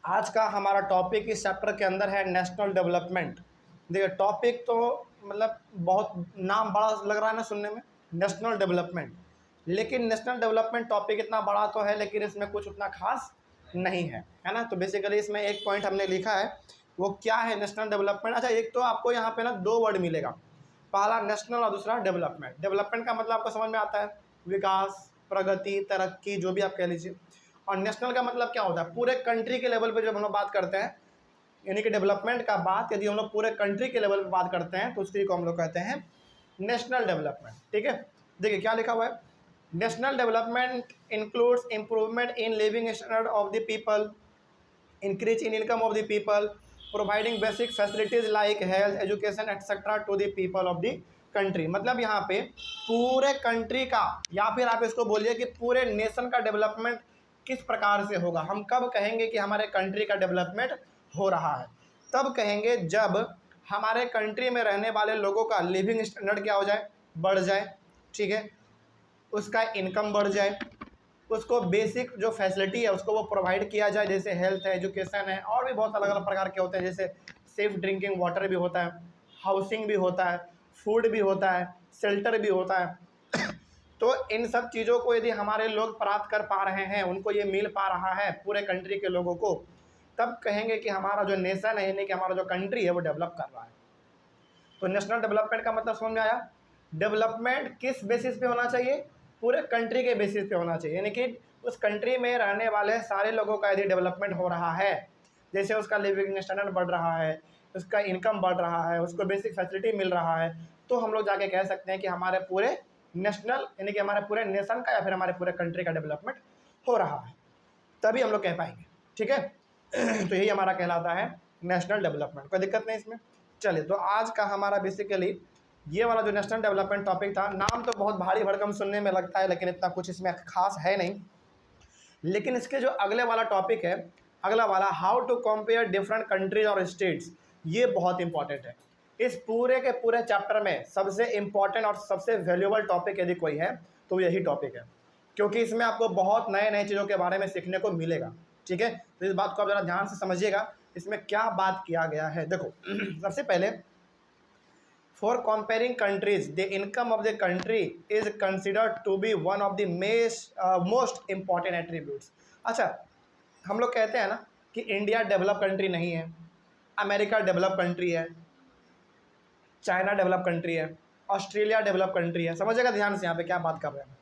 आज का हमारा टॉपिक इस चैप्टर के अंदर है नेशनल डेवलपमेंट। देखिए टॉपिक तो मतलब बहुत नाम बड़ा लग रहा है ना सुनने में, नेशनल डेवलपमेंट। लेकिन नेशनल डेवलपमेंट टॉपिक इतना बड़ा तो है, लेकिन इसमें कुछ उतना खास नहीं है ना। तो बेसिकली इसमें एक पॉइंट हमने लिखा है, वो क्या है नेशनल डेवलपमेंट। अच्छा, एक तो आपको यहाँ पे ना दो वर्ड मिलेगा, पहला नेशनल और दूसरा डेवलपमेंट। डेवलपमेंट का मतलब आपको समझ में आता है विकास, प्रगति, तरक्की, जो भी आप कह लीजिए। और नेशनल का मतलब क्या होता है, पूरे कंट्री के लेवल पे जब हम लोग बात करते हैं, यानी कि डेवलपमेंट का बात यदि हम लोग पूरे कंट्री के लेवल पे बात करते हैं तो उसी को हम लोग कहते हैं नेशनल डेवलपमेंट। ठीक है, देखिए क्या लिखा हुआ है, national development includes improvement in living standard of the people, increase in income of the people, providing basic facilities like health, education etcetera to the people of the country. मतलब यहाँ पे पूरे कंट्री का, या फिर आप इसको बोलिए कि पूरे नेशन का डेवलपमेंट किस प्रकार से होगा। हम कब कहेंगे कि हमारे कंट्री का डेवलपमेंट हो रहा है, तब कहेंगे जब हमारे कंट्री में रहने वाले लोगों का लिविंग स्टैंडर्ड क्या हो जाए, बढ़ जाए। ठीक है, उसका इनकम बढ़ जाए, उसको बेसिक जो फैसिलिटी है उसको वो प्रोवाइड किया जाए, जैसे हेल्थ है, एजुकेशन है, और भी बहुत अलग अलग प्रकार के होते हैं, जैसे सेफ ड्रिंकिंग वाटर भी होता है, हाउसिंग भी होता है, फूड भी होता है, शेल्टर भी होता है। तो इन सब चीज़ों को यदि हमारे लोग प्राप्त कर पा रहे हैं, उनको ये मिल पा रहा है पूरे कंट्री के लोगों को, तब कहेंगे कि हमारा जो नेशन है, यानी कि हमारा जो कंट्री है वो डेवलप कर रहा है। तो नेशनल डेवलपमेंट का मतलब समझ में आया। डेवलपमेंट किस बेसिस पे होना चाहिए, पूरे कंट्री के बेसिस पे होना चाहिए, यानी कि उस कंट्री में रहने वाले सारे लोगों का यदि डेवलपमेंट हो रहा है, जैसे उसका लिविंग स्टैंडर्ड बढ़ रहा है, उसका इनकम बढ़ रहा है, उसको बेसिक फैसिलिटी मिल रहा है, तो हम लोग जाके कह सकते हैं कि हमारे पूरे नेशनल, यानी कि हमारे पूरे नेशन का या फिर हमारे पूरे कंट्री का डेवलपमेंट हो रहा है, तभी हम लोग कह पाएंगे। ठीक है, तो यही हमारा कहलाता है नेशनल डेवलपमेंट। कोई दिक्कत नहीं इसमें। चलिए, तो आज का हमारा बेसिकली ये वाला जो नेशनल डेवलपमेंट टॉपिक था, नाम तो बहुत भारी भरकम सुनने में लगता है, लेकिन इतना कुछ इसमें खास है नहीं। लेकिन इसके जो अगले वाला टॉपिक है, अगला वाला how to compare different countries और स्टेट्स, ये बहुत इंपॉर्टेंट है। इस पूरे के पूरे चैप्टर में सबसे इंपॉर्टेंट और सबसे वैल्यूएबल टॉपिक यदि कोई है तो यही टॉपिक है, क्योंकि इसमें आपको बहुत नए नए चीज़ों के बारे में सीखने को मिलेगा। ठीक है, तो इस बात को आप ज़रा ध्यान से समझिएगा, इसमें क्या बात किया गया है। देखो सबसे पहले, for comparing countries the income of the country is considered to be one of the most important attributes. अच्छा, हम लोग कहते हैं ना कि इंडिया डेवलप कंट्री नहीं है, अमेरिका डेवलप कंट्री है, चाइना डेवलप कंट्री है, ऑस्ट्रेलिया डेवलप कंट्री है। समझिएगा ध्यान से यहाँ पे क्या बात कर रहे हैं।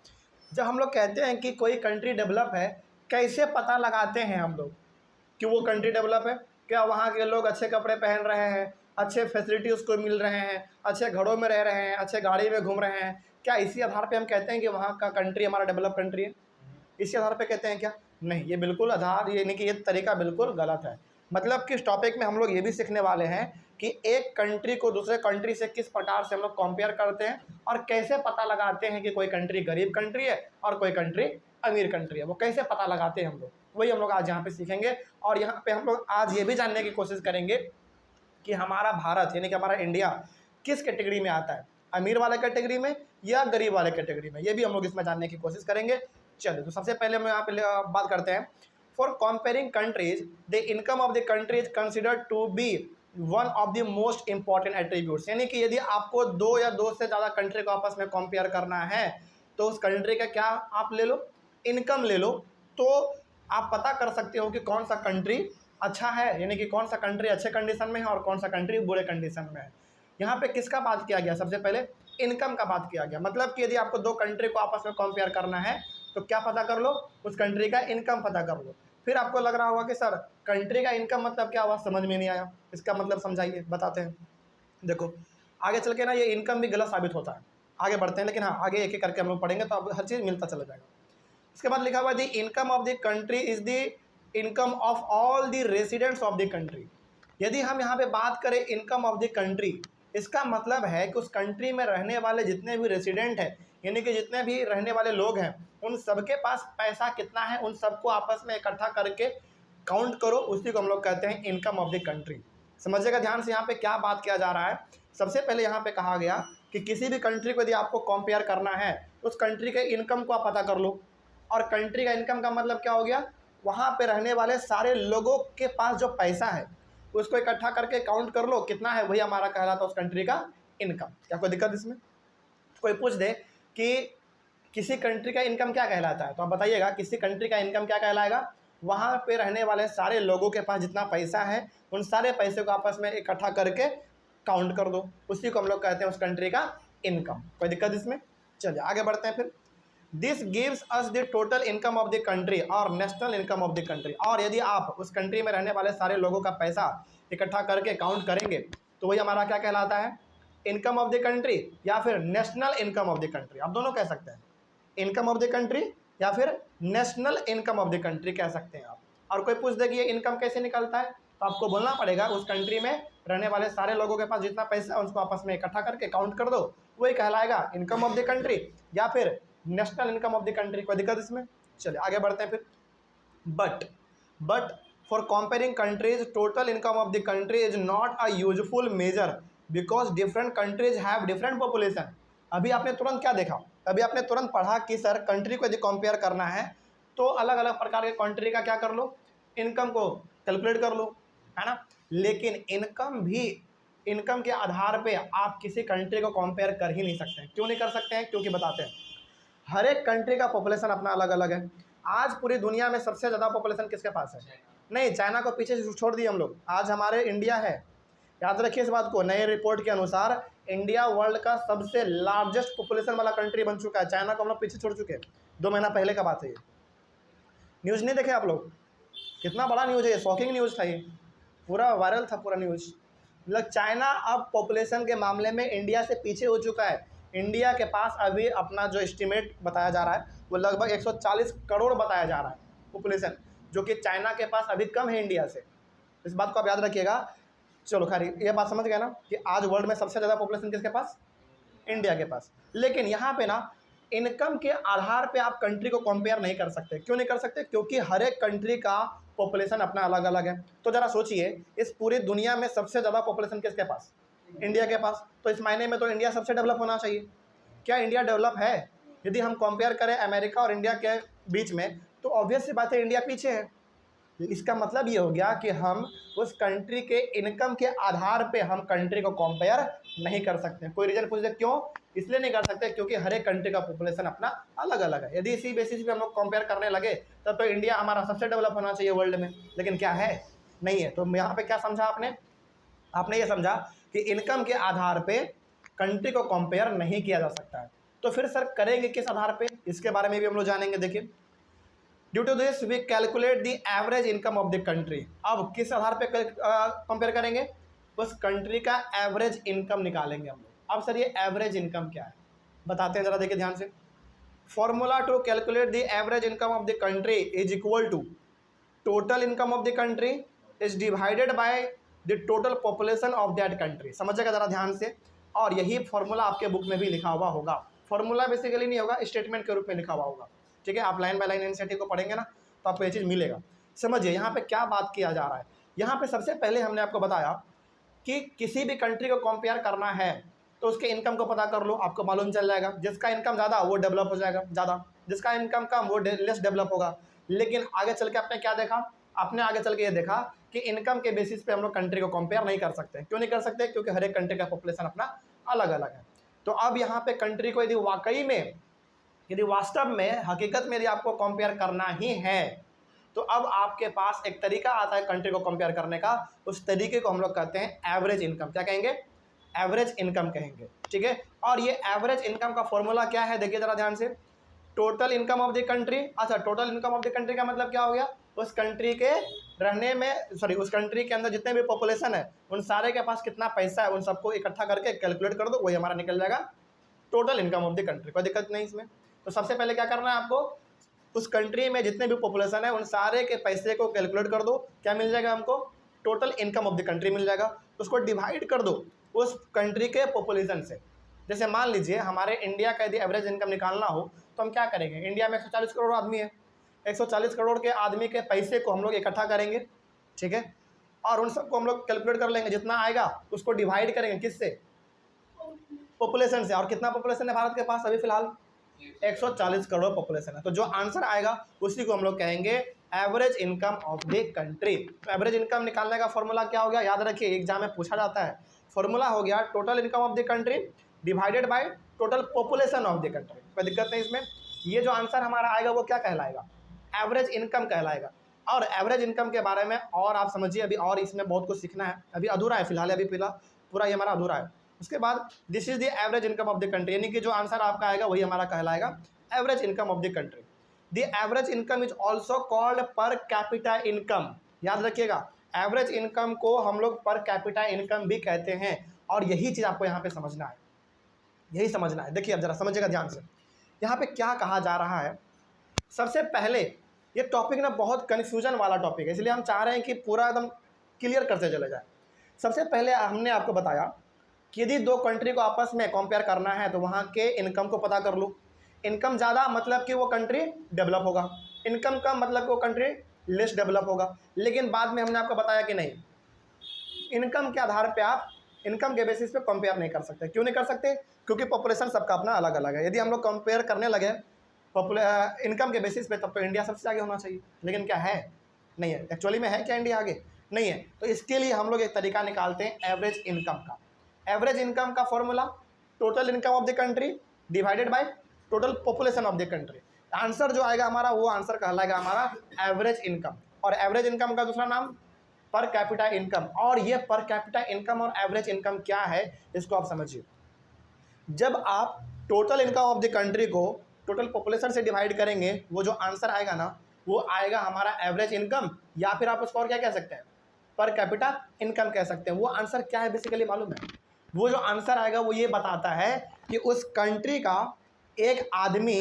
जब हम लोग कहते हैं कि कोई कंट्री डेवलप है, कैसे पता लगाते हैं हम लोग कि वो कंट्री डेवलप है? क्या वहाँ के लोग अच्छे कपड़े पहन रहे हैं, अच्छे फैसिलिटी उसको मिल रहे हैं, अच्छे घरों में रह रहे हैं, अच्छे गाड़ी में घूम रहे हैं? क्या इसी आधार पे हम कहते हैं कि वहाँ का कंट्री हमारा डेवलप कंट्री है? इसी आधार पे कहते हैं क्या? नहीं, ये बिल्कुल आधार, ये नहीं कि ये तरीका बिल्कुल गलत है। मतलब कि इस टॉपिक में हम लोग ये भी सीखने वाले हैं कि एक कंट्री को दूसरे कंट्री से किस प्रकार से हम लोग कंपेयर करते हैं और कैसे पता लगाते हैं कि कोई कंट्री गरीब कंट्री है और कोई कंट्री अमीर कंट्री है, वो कैसे पता लगाते हैं हम लोग, वही हम लोग आज यहाँ पे सीखेंगे। और यहाँ पे हम लोग आज ये भी जानने की कोशिश करेंगे कि हमारा भारत, यानी कि हमारा इंडिया किस कैटेगरी में आता है, अमीर वाले कैटेगरी में या गरीब वाले कैटेगरी में, ये भी हम लोग इसमें जानने की कोशिश करेंगे। चलिए, तो सबसे पहले हम यहाँ पे बात करते हैं, for comparing countries the income of the country is considered to be one of the most important attributes. यानी कि यदि आपको दो या दो से ज़्यादा कंट्री को आपस में कंपेयर करना है, तो उस कंट्री का क्या आप ले लो, इनकम ले लो, तो आप पता कर सकते हो कि कौन सा कंट्री अच्छा है, यानी कि कौन सा कंट्री अच्छे कंडीशन में है और कौन सा कंट्री बुरे कंडीशन में है। यहाँ पे किसका बात किया गया, सबसे पहले इनकम का बात किया गया। मतलब कि यदि आपको दो कंट्री को आपस में कंपेयर करना है तो क्या पता कर लो, उस कंट्री का इनकम पता कर लो। फिर आपको लग रहा होगा कि सर कंट्री का इनकम मतलब क्या हुआ, समझ में नहीं आया, इसका मतलब समझाइए, बताते हैं। देखो आगे चल के ना ये इनकम भी गलत साबित होता है, आगे बढ़ते हैं, लेकिन हाँ आगे एक एक करके हम लोग पढ़ेंगे तो अब हर चीज़ मिलता चला जाएगा। इसके बाद लिखा हुआ है the income of the country is the income of all the residents of the country. यदि हम यहाँ पे बात करें इनकम ऑफ द कंट्री, इसका मतलब है कि उस कंट्री में रहने वाले जितने भी रेसिडेंट हैं, यानी कि जितने भी रहने वाले लोग हैं, उन सबके पास पैसा कितना है, उन सबको आपस में इकट्ठा करके काउंट करो, उसी को हम लोग कहते हैं इनकम ऑफ द कंट्री। समझिएगा ध्यान से यहाँ पे क्या बात किया जा रहा है। सबसे पहले यहाँ पे कहा गया कि किसी भी कंट्री को यदि आपको कंपेयर करना है, उस कंट्री के इनकम को आप पता कर लो। और कंट्री का इनकम का मतलब क्या हो गया, वहाँ पे रहने वाले सारे लोगों के पास जो पैसा है उसको इकट्ठा करके काउंट कर लो कितना है, वही हमारा कहलाता है उस कंट्री का इनकम। क्या कोई दिक्कत इसमें? कोई पूछ दे कि किसी कंट्री का इनकम क्या कहलाता है, तो आप बताइएगा किसी कंट्री का इनकम क्या कहलाएगा? वहाँ पे रहने वाले सारे लोगों के पास जितना पैसा है उन सारे पैसे को आपस में इकट्ठा करके काउंट कर दो, उसी को हम लोग कहते हैं उस कंट्री का इनकम। कोई दिक्कत इसमें? चलिए आगे बढ़ते हैं फिर। This gives us the total income of the country और national income of the country. और यदि आप उस कंट्री में रहने वाले सारे लोगों का पैसा इकट्ठा करके काउंट करेंगे तो वही हमारा क्या कहलाता है? इनकम ऑफ द कंट्री या फिर national income of the country, आप दोनों कह सकते हैं, इनकम ऑफ द कंट्री या फिर national income of the country कह सकते हैं आप। और कोई पूछ दे कि ये इनकम कैसे निकलता है, तो आपको बोलना पड़ेगा उस कंट्री में रहने वाले सारे लोगों के पास जितना पैसा है उसको आपस में इकट्ठा करके काउंट कर दो, वही कहलाएगा इनकम ऑफ द कंट्री या फिर national income of the country. कोई दिक्कत इसमें? चलिए आगे बढ़ते हैं फिर। But for comparing countries total income of the country is not a useful measure because different countries have different population. अभी आपने तुरंत क्या देखा? अभी आपने तुरंत पढ़ा कि सर कंट्री को यदि कंपेयर करना है तो अलग अलग प्रकार के कंट्री का क्या कर लो, इनकम को कैलकुलेट कर लो, है ना। लेकिन इनकम के आधार पे आप किसी कंट्री को कंपेयर कर ही नहीं सकते हैं। क्यों नहीं कर सकते हैं? क्योंकि बताते हैं, हर एक कंट्री का पॉपुलेशन अपना अलग अलग है। आज पूरी दुनिया में सबसे ज़्यादा पॉपुलेशन किसके पास है? नहीं, चाइना को पीछे छोड़ दिए हम लोग, आज हमारे इंडिया है। याद रखिए इस बात को, नए रिपोर्ट के अनुसार इंडिया वर्ल्ड का सबसे लार्जेस्ट पॉपुलेशन वाला कंट्री बन चुका है। चाइना को हम लोग पीछे छोड़ चुके हैं। 2 महीना पहले का बात है ये। न्यूज़ नहीं देखे आप लोग? कितना बड़ा न्यूज़ है ये, शॉकिंग न्यूज़ था ये, पूरा वायरल था पूरा न्यूज़। मतलब चाइना अब पॉपुलेशन के मामले में इंडिया से पीछे हो चुका है। इंडिया के पास अभी अपना जो एस्टिमेट बताया जा रहा है वो लगभग 140 करोड़ बताया जा रहा है पॉपुलेशन, जो कि चाइना के पास अभी कम है इंडिया से। इस बात को आप याद रखिएगा। चलो खैर, ये बात समझ गए ना कि आज वर्ल्ड में सबसे ज़्यादा पॉपुलेशन किसके पास? इंडिया के पास। लेकिन यहाँ पे ना इनकम के आधार पे आप कंट्री को कंपेयर नहीं कर सकते। क्यों नहीं कर सकते? क्योंकि हर एक कंट्री का पॉपुलेशन अपना अलग अलग है। तो ज़रा सोचिए, इस पूरी दुनिया में सबसे ज़्यादा पॉपुलेशन किसके पास? इंडिया के पास। तो इस मायने में तो इंडिया सबसे डेवलप होना चाहिए। क्या इंडिया डेवलप है? यदि हम कंपेयर करें अमेरिका और इंडिया के बीच में तो ऑब्वियस सी बात है इंडिया पीछे है। इसका मतलब ये हो गया कि हम उस कंट्री के इनकम के आधार पे हम कंट्री को कंपेयर नहीं कर सकते। कोई रीज़न पूछ दे क्यों? इसलिए नहीं कर सकते क्योंकि हर एक कंट्री का पॉपुलेशन अपना अलग अलग है। यदि इसी बेसिस पे हम लोग कंपेयर करने लगे तब तो इंडिया हमारा सबसे डेवलप होना चाहिए वर्ल्ड में, लेकिन क्या है? नहीं है। तो यहाँ पे क्या समझा आपने ये समझा कि इनकम के आधार पे कंट्री को कंपेयर नहीं किया जा सकता है। तो फिर सर करेंगे किस आधार पे, इसके बारे में भी हम लोग जानेंगे। देखिए, due to this we calculate the average income of the country. अब किस आधार पे कंपेयर करेंगे? उस कंट्री का एवरेज इनकम निकालेंगे हम लोग। अब सर ये एवरेज इनकम क्या है बताते हैं, ज़रा देखिए ध्यान से। Formula to calculate the average income of the country is equal to total income of the country is divided by the total population of that country. समझिएगा ज़रा ध्यान से। और यही फॉर्मूला आपके बुक में भी लिखा हुआ होगा। फॉर्मूला बेसिकली नहीं होगा, स्टेटमेंट के रूप में लिखा हुआ होगा। ठीक है, आप लाइन बाय लाइन एनसीईआरटी को पढ़ेंगे ना तो आपको ये चीज़ मिलेगा। समझिए यहाँ पे क्या बात किया जा रहा है। यहाँ पे सबसे पहले हमने आपको बताया कि किसी भी कंट्री को कंपेयर करना है तो उसके इनकम को पता कर लो, आपको मालूम चल जाएगा। जिसका इनकम ज़्यादा वो डेवलप हो जाएगा ज़्यादा, जिसका इनकम कम वो लेस डेवलप होगा। लेकिन आगे चल के आपने क्या देखा? आपने आगे चल के ये देखा कि इनकम के बेसिस पे हम लोग कंट्री को कंपेयर नहीं कर सकते। क्यों नहीं कर सकते? क्योंकि हर एक कंट्री का पॉपुलेशन अपना अलग अलग है। तो अब यहाँ पे कंट्री को यदि वाकई में, यदि वास्तव में, हकीकत में यदि आपको कंपेयर करना ही है तो अब आपके पास एक तरीका आता है कंट्री को कंपेयर करने का। उस तरीके को हम लोग कहते हैं एवरेज इनकम। क्या कहेंगे? एवरेज इनकम कहेंगे। ठीक है, और ये एवरेज इनकम का फॉर्मूला क्या है देखिए ज़रा ध्यान से। Total income of the country. अच्छा, total income of the country का मतलब क्या हो गया? उस कंट्री के रहने में, उस कंट्री के अंदर जितने भी पॉपुलेशन है उन सारे के पास कितना पैसा है उन सबको इकट्ठा करके कैलकुलेट कर दो, वही हमारा निकल जाएगा total income of the country. कोई दिक्कत नहीं इसमें। तो सबसे पहले क्या करना है आपको? उस कंट्री में जितने भी पॉपुलेशन है उन सारे के पैसे को कैलकुलेट कर दो। क्या मिल जाएगा हमको? Total income of the country मिल जाएगा। उसको डिवाइड कर दो उस कंट्री के पॉपुलेशन से। जैसे मान लीजिए हमारे इंडिया का यदि एवरेज इनकम निकालना हो तो हम क्या करेंगे? इंडिया में 140 करोड़ आदमी है। 140 करोड़ के आदमी के पैसे को हम लोग इकट्ठा करेंगे, ठीक है, और उन सबको हम लोग कैलकुलेट कर लेंगे। जितना आएगा उसको डिवाइड करेंगे किससे? पॉपुलेशन से। और कितना पॉपुलेशन है भारत के पास अभी फिलहाल? 140 करोड़ पॉपुलेशन है। तो जो आंसर आएगा उसी को हम लोग कहेंगे average income of the country. तो एवरेज इनकम निकालने का फॉर्मूला क्या हो गया, याद रखिए एग्जाम में पूछा जाता है। फॉर्मूला हो गया total income of the country divided by total population of the country. कोई दिक्कत नहीं इसमें। ये जो आंसर हमारा आएगा वो क्या कहलाएगा, एवरेज इनकम कहलाएगा। और एवरेज इनकम के बारे में और आप समझिए, अभी और इसमें बहुत कुछ सीखना है, अभी अधूरा है फिलहाल, अभी फिलहाल पूरा ये हमारा अधूरा है। उसके बाद this is the average income of the country, यानी कि जो आंसर आपका आएगा वही हमारा कहलाएगा average income of the country. The average income is also called per capita income. याद रखिएगा एवरेज इनकम को हम लोग पर कैपिटा इनकम भी कहते हैं। और यही चीज़ आपको यहाँ पे समझना है, यही समझना है। देखिए अब जरा समझिएगा ध्यान से, यहाँ पे क्या कहा जा रहा है। सबसे पहले ये टॉपिक ना बहुत कन्फ्यूजन वाला टॉपिक है, इसलिए हम चाह रहे हैं कि पूरा एकदम क्लियर करते चले जाए। सबसे पहले हमने आपको बताया कि यदि दो कंट्री को आपस में कंपेयर करना है तो वहाँ के इनकम को पता कर लो। इनकम ज़्यादा मतलब कि वो कंट्री डेवलप होगा, इनकम कम मतलब कि वो कंट्री लेस डेवलप होगा। लेकिन बाद में हमने आपको बताया कि नहीं, इनकम के आधार पे आप इनकम के बेसिस पे कंपेयर नहीं कर सकते। क्यों नहीं कर सकते, क्योंकि पॉपुलेशन सबका अपना अलग अलग है। यदि हम लोग कंपेयर करने लगे इनकम के बेसिस पे तब तो इंडिया सबसे आगे होना चाहिए, लेकिन क्या है, नहीं है। एक्चुअली में है क्या इंडिया आगे, नहीं है। तो इसके लिए हम लोग एक तरीका निकालते हैं एवरेज इनकम का। एवरेज इनकम का formula total income of the country divided by total population of the country. Answer जो आएगा हमारा वो आंसर कहलाएगा हमारा एवरेज इनकम। और एवरेज इनकम का दूसरा नाम पर कैपिटा इनकम। और ये पर कैपिटा इनकम और एवरेज इनकम क्या है इसको आप समझिए। जब आप total income of the country को टोटल पॉपुलेशन से डिवाइड करेंगे, वो जो आंसर आएगा ना वो आएगा हमारा एवरेज इनकम, या फिर आप उसको और क्या कह सकते हैं, पर कैपिटा इनकम कह सकते हैं। वो आंसर क्या है बेसिकली मालूम है, वो जो आंसर आएगा वो ये बताता है कि उस कंट्री का एक आदमी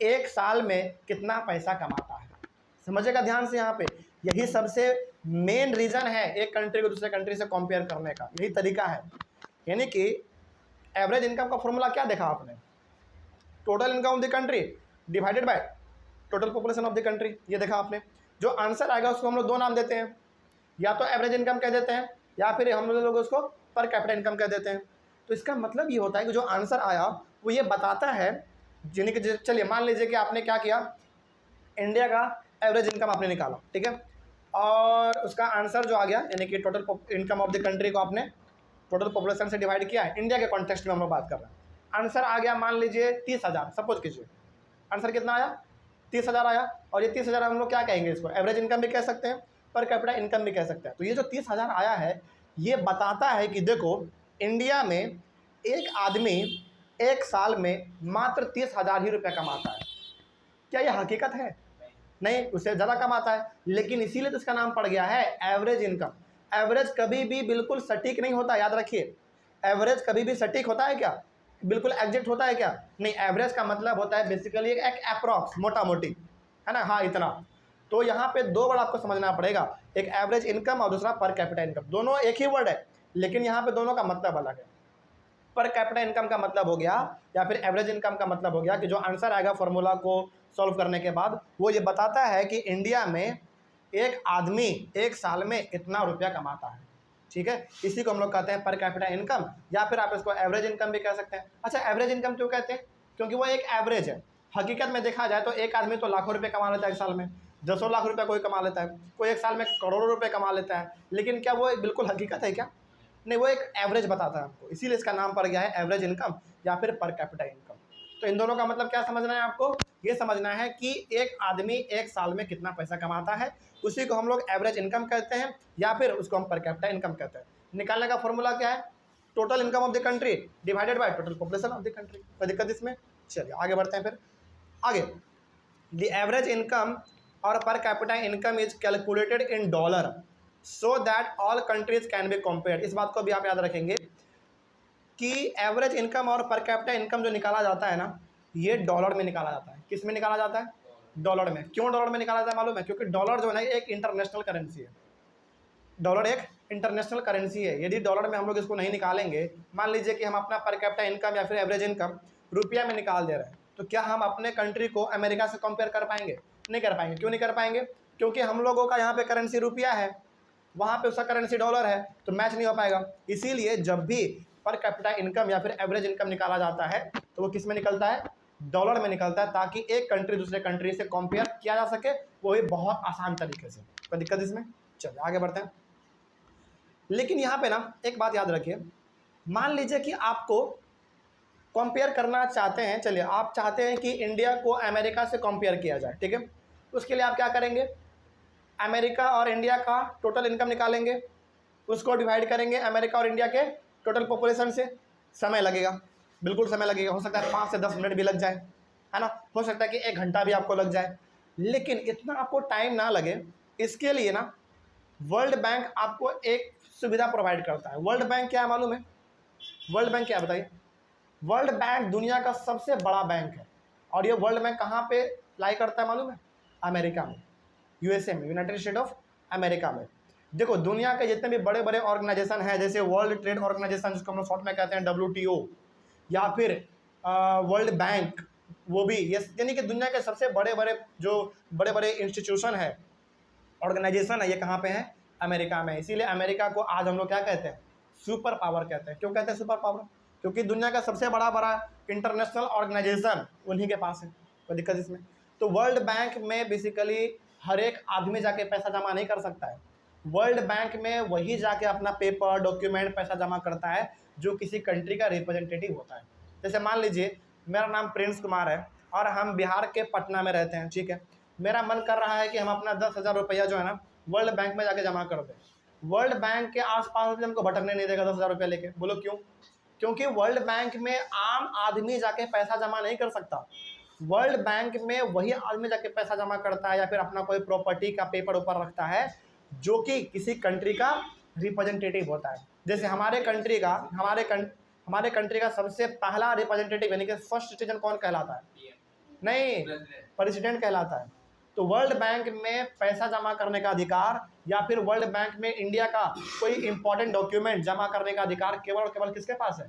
एक साल में कितना पैसा कमाता है। समझिएगा ध्यान से, यहाँ पे यही सबसे मेन रीज़न है एक कंट्री को दूसरे कंट्री से कंपेयर करने का, यही तरीका है। यानी कि एवरेज इनकम का फॉर्मूला क्या देखा आपने, total income of the country divided by total population of the country, ये देखा आपने। जो आंसर आएगा उसको हम लोग दो नाम देते हैं, या तो एवरेज इनकम कह देते हैं या फिर हम लोग उसको पर कैपिटा इनकम कह देते हैं। तो इसका मतलब ये होता है कि जो आंसर आया वो ये बताता है, यानी कि चलिए मान लीजिए कि आपने क्या किया, इंडिया का एवरेज इनकम आपने निकाला, ठीक है, और उसका आंसर जो आ गया यानी कि total income of the country को आपने टोटल पॉपुलेशन से डिवाइड किया है। इंडिया के कॉन्टेक्स्ट में हम लोग बात कर रहे हैं। आंसर आ गया मान लीजिए 30,000, सपोज कीजिए आंसर कितना आया, 30,000 आया। और ये 30,000 हम लोग क्या कहेंगे, इसको एवरेज इनकम भी कह सकते हैं, पर कैपिटा इनकम भी कह सकते हैं। तो ये जो 30,000 आया है ये बताता है कि देखो इंडिया में एक आदमी एक साल में मात्र 30,000 ही रुपये कमाता है। क्या ये हकीकत है, नहीं, उससे ज़्यादा कमाता है, लेकिन इसीलिए तो इसका नाम पड़ गया है एवरेज इनकम। एवरेज कभी भी बिल्कुल सटीक नहीं होता, याद रखिए। एवरेज कभी भी सटीक होता है क्या, बिल्कुल एग्जैक्ट होता है क्या, नहीं। एवरेज का मतलब होता है बेसिकली एक अप्रॉक्स, मोटा मोटी, है ना, हाँ इतना। तो यहाँ पे दो वर्ड आपको समझना पड़ेगा, एक एवरेज इनकम और दूसरा पर कैपिटा इनकम। दोनों एक ही वर्ड है लेकिन यहाँ पे दोनों का मतलब अलग है। पर कैपिटा इनकम का मतलब हो गया या फिर एवरेज इनकम का मतलब हो गया कि जो आंसर आएगा फॉर्मूला को सॉल्व करने के बाद वो ये बताता है कि इंडिया में एक आदमी एक साल में इतना रुपया कमाता है, ठीक है। इसी को हम लोग कहते हैं पर कैपिटा इनकम, या फिर आप इसको एवरेज इनकम भी कह सकते हैं। अच्छा, एवरेज इनकम क्यों कहते हैं, क्योंकि वो एक एवरेज है। हकीकत में देखा जाए तो एक आदमी तो लाखों रुपये कमा लेता है एक साल में, 10 लाख रुपये कोई कमा लेता है, कोई एक साल में करोड़ों रुपये कमा लेता है। लेकिन क्या वो बिल्कुल हकीकत है क्या, नहीं, वो एक एवरेज बताता है आपको, इसीलिए इसका नाम पड़ गया है एवरेज इनकम या फिर पर कैपिटा इनकम। तो इन दोनों का मतलब क्या समझना है आपको, ये समझना है कि एक आदमी एक साल में कितना पैसा कमाता है, उसी को हम लोग एवरेज इनकम कहते हैं या फिर उसको हम पर कैपिटा इनकम कहते हैं। निकालने का फॉर्मूला क्या है, total income of the country divided by total population of the country. कोई दिक्कत इसमें, चलिए आगे बढ़ते हैं। फिर आगे द एवरेज इनकम और per capita income is calculated in dollar so that all countries can be compared. इस बात को भी आप याद रखेंगे कि एवरेज इनकम और पर कैपिटा इनकम जो निकाला जाता है ना, ये डॉलर में निकाला जाता है। किस में निकाला जाता है, डॉलर में। क्यों डॉलर में निकाला जाता है मालूम है, क्योंकि डॉलर जो है ना एक इंटरनेशनल करेंसी है। डॉलर एक इंटरनेशनल करेंसी है। यदि डॉलर में हम लोग इसको नहीं निकालेंगे, मान लीजिए कि हम अपना पर कैपिटा इनकम या फिर एवरेज इनकम रुपया में निकाल दे रहे हैं, तो क्या हम अपने कंट्री को अमेरिका से कंपेयर कर पाएंगे, नहीं कर पाएंगे। क्यों नहीं कर पाएंगे, क्योंकि हम लोगों का यहाँ पे करेंसी रुपया है, वहाँ पे उसका करेंसी डॉलर है, तो मैच नहीं हो पाएगा। इसीलिए जब भी पर कैपिटा इनकम या फिर एवरेज इनकम निकाला जाता है तो वो किस में निकलता है, डॉलर में निकलता है, ताकि एक कंट्री दूसरे कंट्री से कंपेयर किया जा सके, वो भी बहुत आसान तरीके से। कोई दिक्कत इसमें? चलिए आगे बढ़ते हैं। लेकिन यहाँ पे ना एक बात याद रखिए, मान लीजिए कि आपको कंपेयर करना चाहते हैं, चलिए आप चाहते हैं कि इंडिया को अमेरिका से कंपेयर किया जाए, ठीक है। उसके लिए आप क्या करेंगे, अमेरिका और इंडिया का टोटल इनकम निकालेंगे, उसको डिवाइड करेंगे अमेरिका और इंडिया के टोटल पॉपुलेशन से। समय लगेगा, बिल्कुल समय लगेगा, हो सकता है 5 से 10 मिनट भी लग जाए, है ना, हो सकता है कि 1 घंटा भी आपको लग जाए। लेकिन इतना आपको टाइम ना लगे, इसके लिए ना वर्ल्ड बैंक आपको एक सुविधा प्रोवाइड करता है। वर्ल्ड बैंक क्या है मालूम है? वर्ल्ड बैंक क्या है बताइए? वर्ल्ड बैंक दुनिया का सबसे बड़ा बैंक है, और ये वर्ल्ड बैंक कहाँ पे लाई करता है मालूम है? अमेरिका में, यूएसए में, यूनाइटेड स्टेट ऑफ अमेरिका में। देखो दुनिया के जितने भी बड़े बड़े ऑर्गेनाइजेशन हैं, जैसे वर्ल्ड ट्रेड ऑर्गेनाइजेशन, जिसको हम लोग शॉर्ट में कहते हैं WTO, या फिर वर्ल्ड बैंक, वो भी ये यानी कि दुनिया के सबसे बड़े बड़े जो बड़े बड़े इंस्टीट्यूशन है, ऑर्गेनाइजेशन है, ये कहाँ पे है? अमेरिका में। इसीलिए अमेरिका को आज हम लोग क्या कहते हैं? सुपर पावर कहते हैं। क्यों कहते हैं सुपर पावर? क्योंकि दुनिया का सबसे बड़ा बड़ा इंटरनेशनल ऑर्गेनाइजेशन उन्हीं के पास है। कोई दिक्कत इसमें? तो वर्ल्ड बैंक में बेसिकली हर एक आदमी जाके पैसा जमा नहीं कर सकता है। वर्ल्ड बैंक में वही जाके अपना पेपर डॉक्यूमेंट पैसा जमा करता है जो किसी कंट्री का रिप्रेजेंटेटिव होता है। जैसे मान लीजिए मेरा नाम प्रिंस कुमार है और हम बिहार के पटना में रहते हैं, ठीक है। मेरा मन कर रहा है कि हम अपना 10,000 रुपया जो है ना वर्ल्ड बैंक में जाके जमा कर दें। वर्ल्ड बैंक के आसपास भी हमको भटकने नहीं देगा 10,000 रुपया लेके। बोलो क्यों? क्योंकि वर्ल्ड बैंक में आम आदमी जाके पैसा जमा नहीं कर सकता। वर्ल्ड बैंक में वही आदमी जाके पैसा जमा करता है या फिर अपना कोई प्रॉपर्टी का पेपर ऊपर रखता है जो कि किसी कंट्री का रिप्रेजेंटेटिव होता है। जैसे हमारे कंट्री का सबसे पहला रिप्रेजेंटेटिव यानी कि फर्स्ट सिटीजन कौन कहलाता है? नहीं, प्रेसिडेंट कहलाता है। तो वर्ल्ड बैंक में पैसा जमा करने का अधिकार या फिर वर्ल्ड बैंक में इंडिया का कोई इंपॉर्टेंट डॉक्यूमेंट जमा करने का अधिकार केवल और केवल किसके पास है?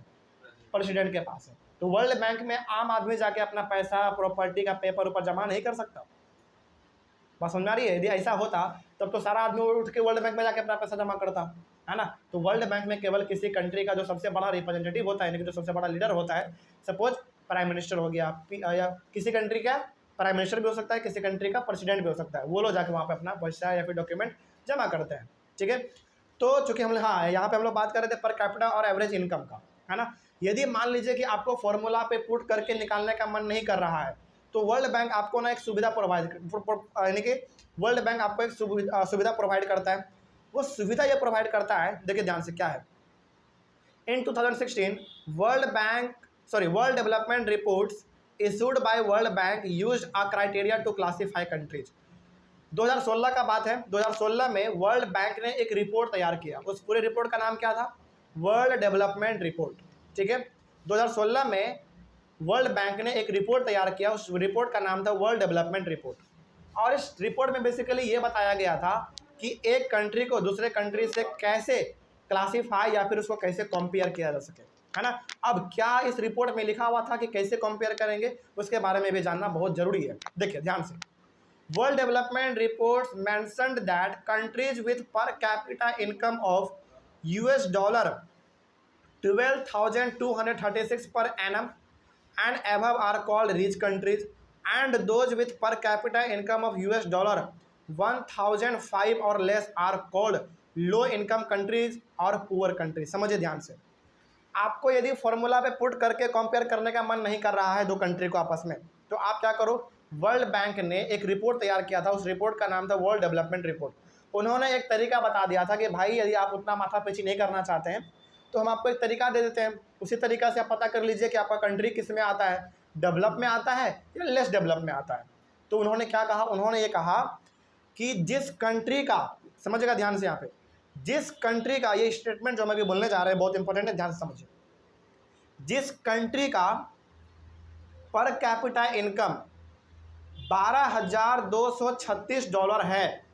प्रेसिडेंट के पास है। तो वर्ल्ड बैंक में आम आदमी जाके अपना पैसा प्रॉपर्टी का पेपर ऊपर जमा नहीं कर सकता। बात समझ आ रही है? यदि ऐसा होता तब तो सारा आदमी उठ के वर्ल्ड बैंक में जाके अपना पैसा जमा करता, है ना। तो वर्ल्ड बैंक में केवल किसी कंट्री का जो सबसे बड़ा रिप्रेजेंटेटिव होता है, यानी कि जो सबसे बड़ा लीडर होता है, सपोज प्राइम मिनिस्टर हो गया, या किसी कंट्री का प्राइम मिनिस्टर भी हो सकता है, किसी कंट्री का प्रेसिडेंट भी हो सकता है, वो लोग जाके वहाँ पे अपना पैसा या फिर डॉक्यूमेंट जमा करते हैं, ठीक है। तो चूंकि हम हाँ यहाँ पे हम लोग बात कर रहे थे पर कैपिटा और एवरेज इनकम का, है ना। यदि मान लीजिए कि आपको फॉर्मूला पे पुट करके निकालने का मन नहीं कर रहा है, तो वर्ल्ड बैंक आपको ना एक सुविधा प्रोवाइड यानी कि वर्ल्ड बैंक आपको एक सुविधा प्रोवाइड करता है। वो सुविधा ये प्रोवाइड करता है, देखिए ध्यान से क्या है। In 2016 world development reports issued by World Bank used a criteria to classify countries. 2016 का बात है। 2016 में वर्ल्ड बैंक ने एक रिपोर्ट तैयार किया। उस पूरे रिपोर्ट का नाम क्या था? वर्ल्ड डेवलपमेंट रिपोर्ट, ठीक है। 2016 में वर्ल्ड बैंक ने एक रिपोर्ट तैयार किया, उस रिपोर्ट का नाम था वर्ल्ड डेवलपमेंट रिपोर्ट। और इस रिपोर्ट में बेसिकली ये बताया गया था कि एक कंट्री को दूसरे कंट्री से कैसे क्लासीफाई या फिर उसको कैसे कंपेयर किया जा सके, है ना। अब क्या इस रिपोर्ट में लिखा हुआ था कि कैसे कंपेयर करेंगे, उसके बारे में भी जानना बहुत जरूरी है। देखिए ध्यान से, world development reports mentioned that countries with per capita income of $12,236 per annum and above are called rich countries, and those with per capita income of $1,005 or less are called low income countries or poor countries। समझिए ध्यान से, आपको यदि formula पे put करके compare करने का मन नहीं कर रहा है दो कंट्री को आपस में, तो आप क्या करो, वर्ल्ड बैंक ने एक रिपोर्ट तैयार किया था, उस रिपोर्ट का नाम था वर्ल्ड डेवलपमेंट रिपोर्ट। उन्होंने एक तरीका बता दिया था कि भाई यदि आप उतना माथापेची नहीं करना चाहते हैं तो हम आपको एक तरीका दे देते हैं, उसी तरीका से आप पता कर लीजिए कि आपका कंट्री किस में आता है, डेवलप में आता है या लेस डेवलप में आता है। तो उन्होंने क्या कहा? उन्होंने ये कहा कि जिस कंट्री का, समझिएगा ध्यान से यहाँ पे, जिस कंट्री का, ये स्टेटमेंट जो मैं अभी बोलने जा रहे हैं बहुत इंपॉर्टेंट है, ध्यान से समझिए, जिस कंट्री का पर कैपिटा इनकम $12,236 है,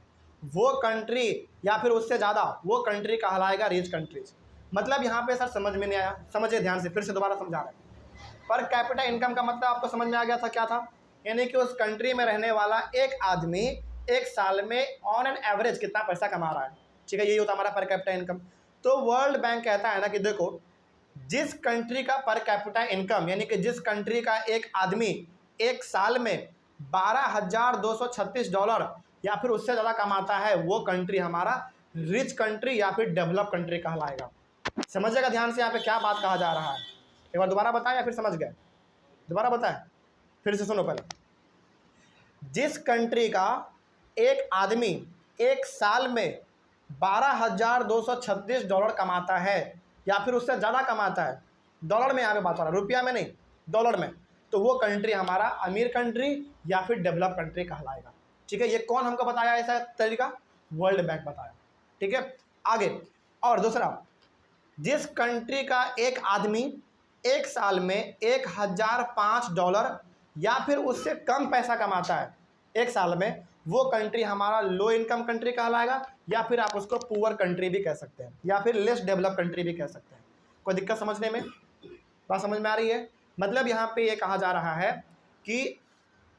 वो कंट्री या फिर उससे ज़्यादा, वो कंट्री कहलाएगा रिच कंट्रीज। मतलब यहाँ पे सर समझ में नहीं आया, समझिए ध्यान से, फिर से दोबारा समझा रहे हैं। पर कैपिटा इनकम का मतलब आपको समझ में आ गया था क्या था? यानी कि उस कंट्री में रहने वाला एक आदमी एक साल में ऑन एन एवरेज कितना पैसा कमा रहा है, ठीक है, यही होता हमारा पर कैपिटा इनकम। तो वर्ल्ड बैंक कहता है ना कि देखो, जिस कंट्री का पर कैपिटा इनकम, यानी कि जिस कंट्री का एक आदमी एक साल में $12,236 या फिर उससे ज़्यादा कमाता है, वो कंट्री हमारा रिच कंट्री या फिर डेवलप कंट्री कहलाएगा। समझिएगा ध्यान से यहाँ पे क्या बात कहा जा रहा है। एक बार दोबारा बताएं या फिर समझ गए? दोबारा बताएं, फिर से सुनो पहले। जिस कंट्री का एक आदमी एक साल में $12,236 कमाता है या फिर उससे ज़्यादा कमाता है, डॉलर में यहाँ पे बात हो रहा है, रुपया में नहीं, डॉलर में, तो वो कंट्री हमारा अमीर कंट्री या फिर डेवलप कंट्री कहलाएगा। ठीक है, ये कौन हमको बताया ऐसा तरीका? वर्ल्ड बैंक बताया। ठीक है, आगे और दूसरा, जिस कंट्री का एक आदमी एक साल में $1,005 या फिर उससे कम पैसा कमाता है एक साल में, वो कंट्री हमारा लो इनकम कंट्री कहलाएगा या फिर आप उसको पुअर कंट्री भी कह सकते हैं या फिर लेस डेवलप कंट्री भी कह सकते हैं। कोई दिक्कत समझने में? बात समझ में आ रही है? मतलब यहाँ पे ये कहा जा रहा है कि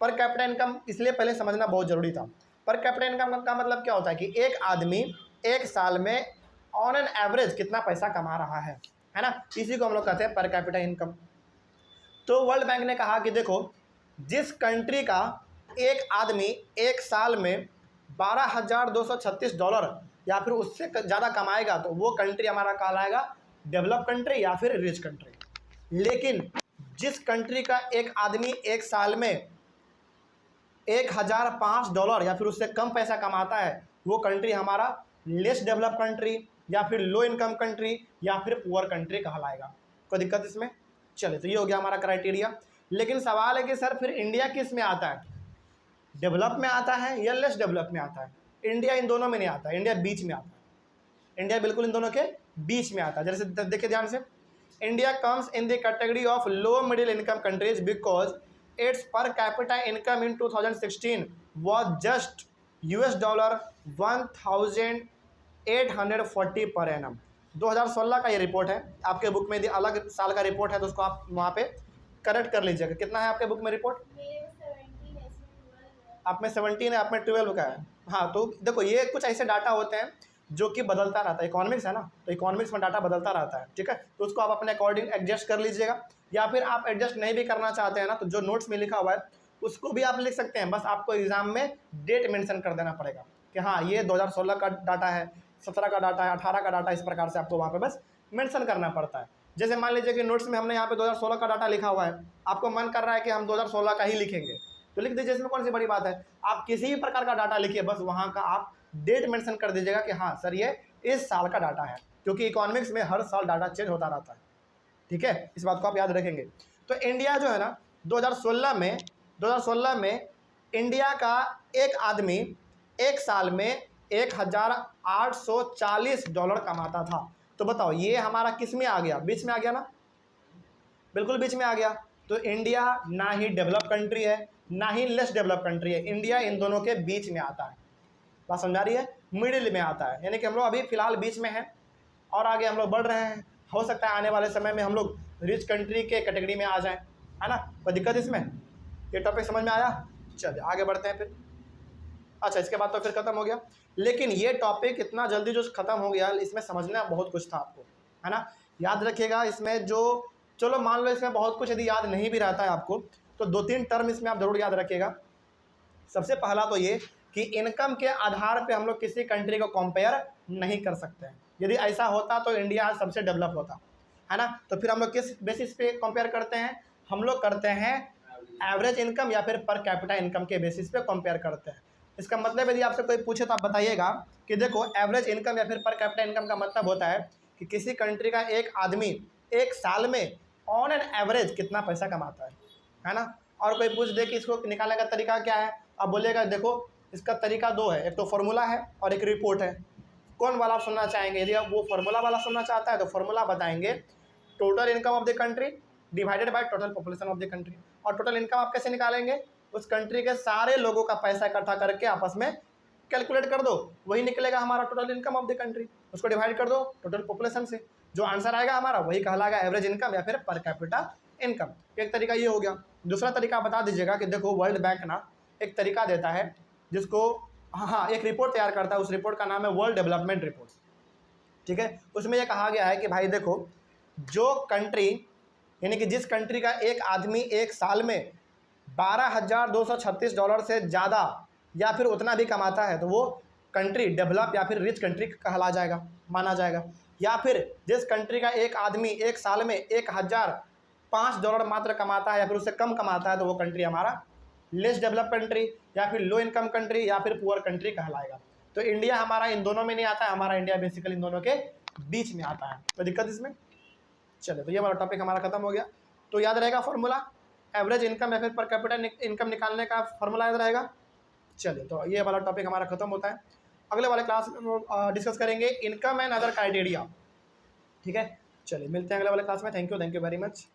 पर कैपिटा इनकम इसलिए पहले समझना बहुत ज़रूरी था। पर कैपिटा इनकम का मतलब क्या होता है कि एक आदमी एक साल में ऑन एन एवरेज कितना पैसा कमा रहा है ना, इसी को हम लोग कहते हैं पर कैपिटा इनकम। तो वर्ल्ड बैंक ने कहा कि देखो, जिस कंट्री का एक आदमी एक साल में $12,236 या फिर उससे ज़्यादा कमाएगा तो वो कंट्री हमारा कहलाएगा डेवलप कंट्री या फिर रिच कंट्री। लेकिन जिस कंट्री का एक आदमी एक साल में $1,005 या फिर उससे कम पैसा कमाता है, वो कंट्री हमारा लेस डेवलप कंट्री या फिर लो इनकम कंट्री या फिर पुअर कंट्री कहलाएगा। कोई दिक्कत इसमें? चलिए, तो ये हो गया हमारा क्राइटेरिया। लेकिन सवाल है कि सर फिर इंडिया किस में आता है? डेवलप में आता है या लेस डेवलप में आता है? इंडिया इन दोनों में नहीं आता है, इंडिया बीच में आता है। इंडिया बिल्कुल इन दोनों के बीच में आता है। जैसे देखिए ध्यान से, India comes in the category of low middle income countries because it's per capita income in 2016 was just $1,840 per annum. 2016 का ये रिपोर्ट है, आपके बुक में यदि अलग साल का रिपोर्ट है तो उसको आप वहाँ पे करेक्ट कर लीजिएगा। कितना है आपके बुक में रिपोर्ट? आप में 17 है, आप में 12 का है। हाँ, तो देखो ये कुछ ऐसे डाटा होते हैं जो कि बदलता रहता है। इकोनॉमिक्स है ना, तो इकोनॉमिक्स में डाटा बदलता रहता है। ठीक है, तो उसको आप अपने अकॉर्डिंग एडजस्ट कर लीजिएगा, या फिर आप एडजस्ट नहीं भी करना चाहते हैं ना, तो जो नोट्स में लिखा हुआ है उसको भी आप लिख सकते हैं। बस आपको एग्जाम में डेट मेंशन कर देना पड़ेगा कि हाँ ये 2016 का डाटा है, 17 का डाटा है, 18 का डाटा, इस प्रकार से आपको वहाँ पे बस मेंशन करना पड़ता है। जैसे मान लीजिए कि नोट्स में हमने यहाँ पे 2016 का डाटा लिखा हुआ है, आपको मन कर रहा है कि हम 2016 का ही लिखेंगे, तो लिख दीजिए, इसमें कौन सी बड़ी बात है। आप किसी भी प्रकार का डाटा लिखिए, बस वहाँ का आप डेट मेंशन कर दीजिएगा कि हाँ सर ये इस साल का डाटा है, क्योंकि इकोनॉमिक्स में हर साल डाटा चेंज होता रहता है। ठीक है, इस बात को आप याद रखेंगे। तो इंडिया जो है ना 2016 में इंडिया का एक आदमी एक साल में $1,840 कमाता था। तो बताओ ये हमारा किस में आ गया? बीच में आ गया ना, बिल्कुल बीच में आ गया। तो इंडिया ना ही डेवलप कंट्री है ना ही लेस डेवलप कंट्री है, इंडिया इन दोनों के बीच में आता है। बात समझा रही है? मिडिल में आता है, यानी कि हम लोग अभी फिलहाल बीच में हैं और आगे हम लोग बढ़ रहे हैं। हो सकता है आने वाले समय में हम लोग रिच कंट्री के कैटेगरी में आ जाएं, है ना। कोई दिक्कत इसमें? ये टॉपिक समझ में आया? चलिए आगे बढ़ते हैं फिर। अच्छा, इसके बाद तो फिर ख़त्म हो गया। लेकिन ये टॉपिक इतना जल्दी जो ख़त्म हो गया, इसमें समझना बहुत कुछ था आपको, है ना। याद रखिएगा इसमें जो, चलो मान लो इसमें बहुत कुछ यदि याद नहीं भी रहता है आपको, तो 2-3 टर्म इसमें आप ज़रूर याद रखिएगा। सबसे पहला तो ये कि इनकम के आधार पे हम लोग किसी कंट्री को कंपेयर नहीं कर सकते हैं। यदि ऐसा होता तो इंडिया आज सबसे डेवलप होता, है ना। तो फिर हम लोग किस बेसिस पे कंपेयर करते हैं? हम लोग करते हैं एवरेज इनकम या फिर पर कैपिटा इनकम के बेसिस पे कंपेयर करते हैं। इसका मतलब यदि आपसे कोई पूछे तो आप बताइएगा कि देखो एवरेज इनकम या फिर पर कैपिटा इनकम का मतलब होता है कि किसी कंट्री का एक आदमी एक साल में ऑन एन एवरेज कितना पैसा कमाता है ना। और कोई पूछ दे कि इसको निकालने का तरीका क्या है, अब बोलिएगा देखो इसका तरीका 2 है, एक तो फार्मूला है और एक रिपोर्ट है। कौन वाला आप सुनना चाहेंगे? यदि आप वो फार्मूला वाला सुनना चाहता है तो फार्मूला बताएंगे, total income of the country divided by total population of the country. और टोटल इनकम आप कैसे निकालेंगे? उस कंट्री के सारे लोगों का पैसा इकट्ठा करके आपस में कैलकुलेट कर दो, वही निकलेगा हमारा total income of the country. उसको डिवाइड कर दो टोटल पॉपुलेशन से, जो आंसर आएगा हमारा वही कहलाएगा एवरेज इनकम या फिर पर कैपिटा इनकम। एक तरीका ये हो गया। दूसरा तरीका बता दीजिएगा कि देखो वर्ल्ड बैंक ना एक तरीका देता है जिसको, हाँ एक रिपोर्ट तैयार करता है, उस रिपोर्ट का नाम है वर्ल्ड डेवलपमेंट रिपोर्ट। ठीक है, उसमें ये कहा गया है कि भाई देखो जो कंट्री यानी कि जिस कंट्री का एक आदमी एक साल में $12,236 से ज़्यादा या फिर उतना भी कमाता है तो वो कंट्री डेवलप या फिर रिच कंट्री कहला जाएगा, माना जाएगा। या फिर जिस कंट्री का एक आदमी एक साल में $1,005 मात्र कमाता है या फिर उससे कम कमाता है तो वो कंट्री हमारा लेस डेवलप कंट्री या फिर लो इनकम कंट्री या फिर पुअर कंट्री कहलाएगा। तो इंडिया हमारा इन दोनों में नहीं आता है, हमारा इंडिया बेसिकली इन दोनों के बीच में आता है। तो दिक्कत इसमें, चलो तो ये वाला टॉपिक हमारा खत्म हो गया। तो याद रहेगा फॉर्मूला, एवरेज इनकम या फिर पर कैपिटल इनकम निकालने का फॉर्मूला याद रहेगा। चलिए तो ये वाला टॉपिक हमारा खत्म होता है। अगले वाले क्लास में डिस्कस करेंगे इनकम एंड अदर क्राइटेरिया। ठीक है, चलिए मिलते हैं अगले वाले क्लास में। Thank you very much.